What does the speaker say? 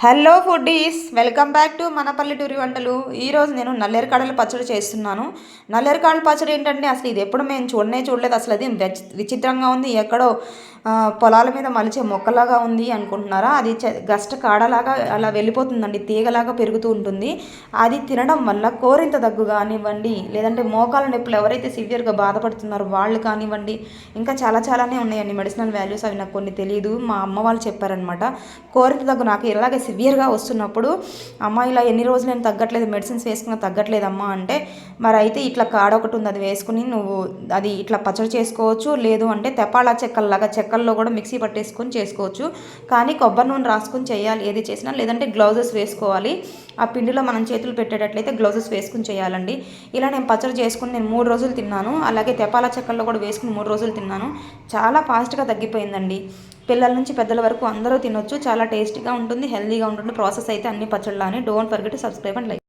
Hello foodies, welcome back to మన పల్లెటూరి వంటలు. ఈరోజు నేను నల్లేరుకాడల పచ్చడి చేస్తున్నాను. నల్లేరుకాడల పచ్చడి ఏంటంటే అసలు ఇది ఎప్పుడు మేము చూడలేదు. అసలు అది విచిత్రంగా ఉంది. ఎక్కడో పొలాల మీద మలిచే మొక్కలాగా ఉంది అనుకుంటున్నారా? అది గస్ట్ కాడలాగా అలా వెళ్ళిపోతుందండి, తీగలాగా పెరుగుతూ ఉంటుంది. అది తినడం వల్ల కోరింత దగ్గు కానివ్వండి, లేదంటే మోకాల నొప్పులు ఎవరైతే సివియర్గా బాధపడుతున్నారో వాళ్ళు కానివ్వండి, ఇంకా చాలానే ఉన్నాయండి మెడిసినల్ వాల్యూస్. అవి నాకు కొన్ని తెలియదు, మా అమ్మ వాళ్ళు చెప్పారనమాట. కోరింత దగ్గు నాకు ఇలాగే సివియర్గా వస్తున్నప్పుడు అమ్మ ఇలా ఎన్ని రోజులు నేను తగ్గట్లేదు, మెడిసిన్స్ వేసుకున్నా తగ్గట్లేదమ్మా అంటే, మరి అయితే ఇట్లా కాడ ఒకటి ఉంది, అది వేసుకుని నువ్వు అది ఇట్లా పచ్చడి చేసుకోవచ్చు, లేదు అంటే తెపాలా చెక్కల్లాగా చెక్కల్లో కూడా మిక్సీ పట్టేసుకొని చేసుకోవచ్చు. కానీ కొబ్బరి నూనె రాసుకొని చేయాలి ఏది చేసినా, లేదంటే గ్లౌజెస్ వేసుకోవాలి. ఆ పిండిలో మనం చేతులు పెట్టేటట్లయితే గ్లౌజెస్ వేసుకుని చేయాలండి. ఇలా నేను పచ్చడి చేసుకుని నేను 3 రోజులు తిన్నాను. అలాగే తెపాలా చెక్కల్లో కూడా వేసుకుని 3 రోజులు తిన్నాను. చాలా ఫాస్ట్గా తగ్గిపోయిందండి. పిల్లల నుంచి పెద్దల వరకు అందరూ తినొచ్చు. చాలా టేస్టీగా ఉంటుంది, హెల్తీగా ఉంటుంది. ప్రాసెస్ అయితే అన్ని పచ్చళ్ళని. Don't forget to subscribe and like.